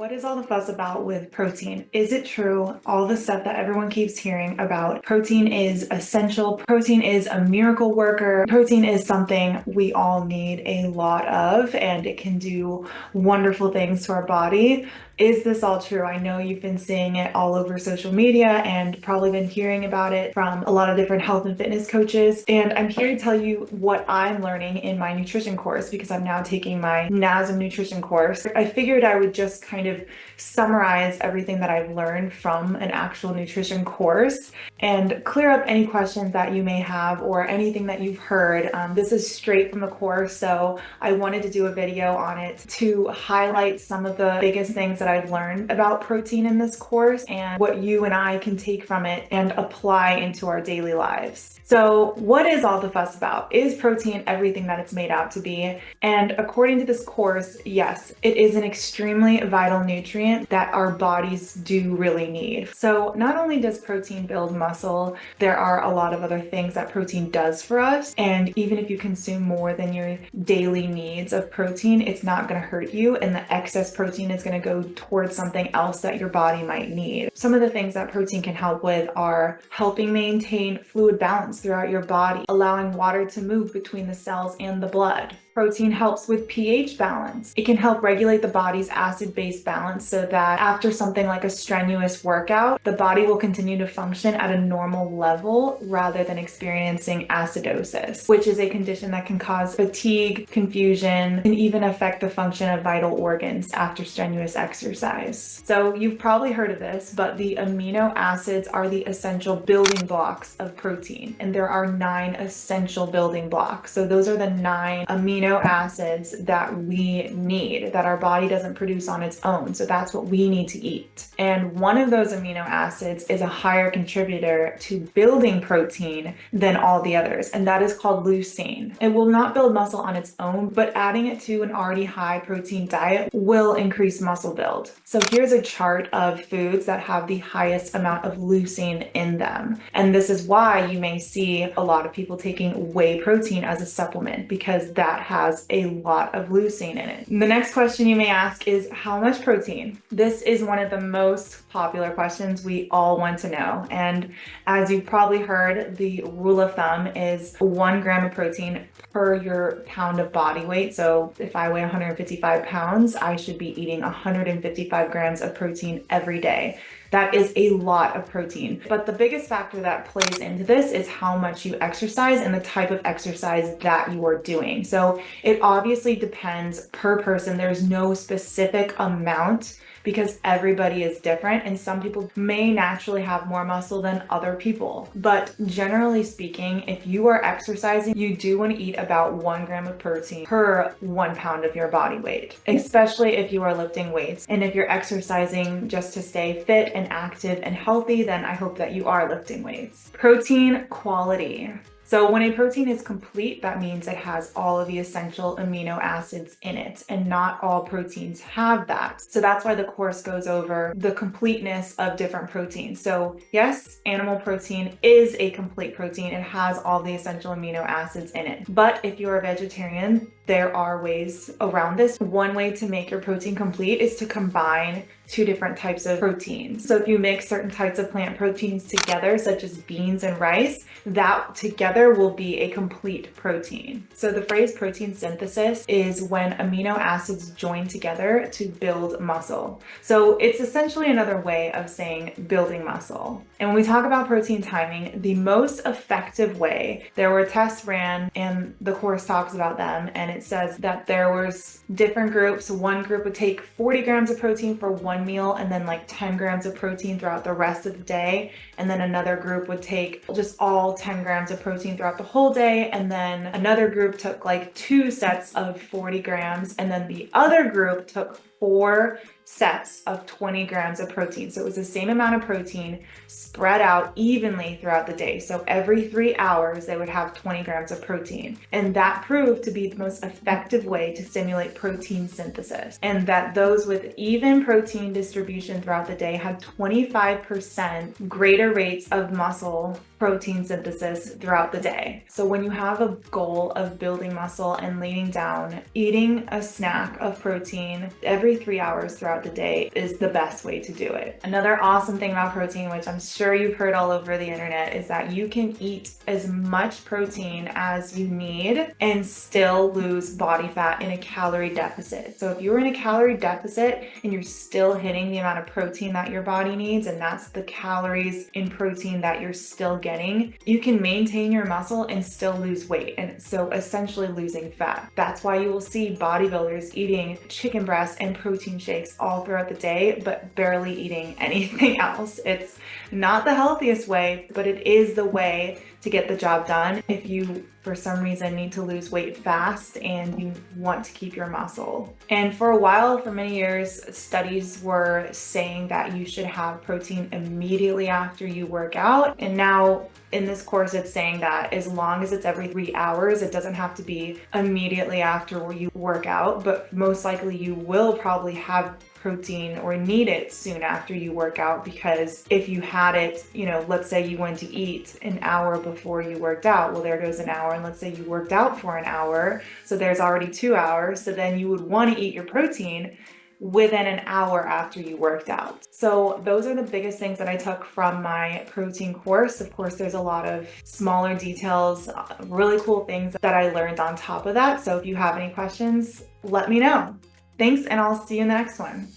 What is all the fuss about with protein? Is it true, all the stuff that everyone keeps hearing about protein is essential, protein is a miracle worker, protein is something we all need a lot of, and it can do wonderful things to our body? Is this all true? I know you've been seeing it all over social media and probably been hearing about it from a lot of different health and fitness coaches. And I'm here to tell you what I'm learning in my nutrition course because I'm now taking my NASM nutrition course. I figured I would just kind of summarize everything that I've learned from an actual nutrition course and clear up any questions that you may have or anything that you've heard. This is straight from the course, so I wanted to do a video on it to highlight some of the biggest things that I've learned about protein in this course and what you and I can take from it and apply into our daily lives. So what is all the fuss about? Is protein everything that it's made out to be? And according to this course, yes, it is an extremely vital nutrient that our bodies do really need. So not only does protein build muscle, there are a lot of other things that protein does for us. And even if you consume more than your daily needs of protein, it's not going to hurt you. And the excess protein is going to go towards something else that your body might need. Some of the things that protein can help with are helping maintain fluid balance throughout your body, allowing water to move between the cells and the blood. Protein helps with pH balance. It can help regulate the body's acid-base balance so that after something like a strenuous workout, the body will continue to function at a normal level rather than experiencing acidosis, which is a condition that can cause fatigue, confusion, and even affect the function of vital organs after strenuous exercise. So you've probably heard of this, but the amino acids are the essential building blocks of protein, and there are 9 essential building blocks. So those are the 9 amino acids that we need, that our body doesn't produce on its own. So that's what we need to eat. And one of those amino acids is a higher contributor to building protein than all the others, and that is called leucine. It will not build muscle on its own, but adding it to an already high protein diet will increase muscle build. So here's a chart of foods that have the highest amount of leucine in them. And this is why you may see a lot of people taking whey protein as a supplement, because that has a lot of leucine in it. The next question you may ask is how much protein? This is one of the most popular questions we all want to know. And as you've probably heard, the rule of thumb is 1 gram of protein per your pound of body weight. So if I weigh 155 pounds, I should be eating 155 grams of protein every day. That is a lot of protein. But the biggest factor that plays into this is how much you exercise and the type of exercise that you are doing. So it obviously depends per person. There's no specific amount because everybody is different and some people may naturally have more muscle than other people. But generally speaking, if you are exercising, you do want to eat about 1 gram of protein per 1 pound of your body weight, especially if you are lifting weights. And if you're exercising just to stay fit and active and healthy, then I hope that you are lifting weights. Protein quality. So when a protein is complete, that means it has all of the essential amino acids in it, and not all proteins have that. So that's why the course goes over the completeness of different proteins. So yes, animal protein is a complete protein. It has all the essential amino acids in it. But if you're a vegetarian, there are ways around this. One way to make your protein complete is to combine 2 different types of proteins. So if you mix certain types of plant proteins together, such as beans and rice, that together will be a complete protein. So the phrase protein synthesis is when amino acids join together to build muscle. So it's essentially another way of saying building muscle. And when we talk about protein timing, the most effective way, there were tests ran and the course talks about them, and it says that there was different groups. One group would take 40 grams of protein for one meal and then like 10 grams of protein throughout the rest of the day. And then another group would take just all 10 grams of protein throughout the whole day. And then another group took like 2 sets of 40 grams. And then the other group took 4 sets of 20 grams of protein. So it was the same amount of protein spread out evenly throughout the day. So every 3 hours, they would have 20 grams of protein. And that proved to be the most effective way to stimulate protein synthesis. And that those with even protein distribution throughout the day had 25% greater rates of muscle protein synthesis throughout the day. So when you have a goal of building muscle and leaning down, eating a snack of protein every 3 hours throughout the day is the best way to do it. Another awesome thing about protein, which I'm sure you've heard all over the internet, is that you can eat as much protein as you need and still lose body fat in a calorie deficit. So if you're in a calorie deficit and you're still hitting the amount of protein that your body needs, and that's the calories in protein that you're still getting, you can maintain your muscle and still lose weight, and so essentially losing fat. That's why you will see bodybuilders eating chicken breasts and protein shakes all throughout the day, but barely eating anything else. It's not the healthiest way, but it is the way to get the job done if you, for some reason, need to lose weight fast and you want to keep your muscle. And for a while, for many years, studies were saying that you should have protein immediately after you work out. And now in this course, it's saying that as long as it's every 3 hours, it doesn't have to be immediately after you work out, but most likely you will probably have protein or need it soon after you work out, because if you had it, let's say you went to eat an hour before you worked out, well, there goes an hour. And let's say you worked out for an hour, so there's already 2 hours. So then you would want to eat your protein within an hour after you worked out. So those are the biggest things that I took from my protein course. Of course, there's a lot of smaller details, really cool things that I learned on top of that. So if you have any questions, let me know. Thanks, and I'll see you in the next one.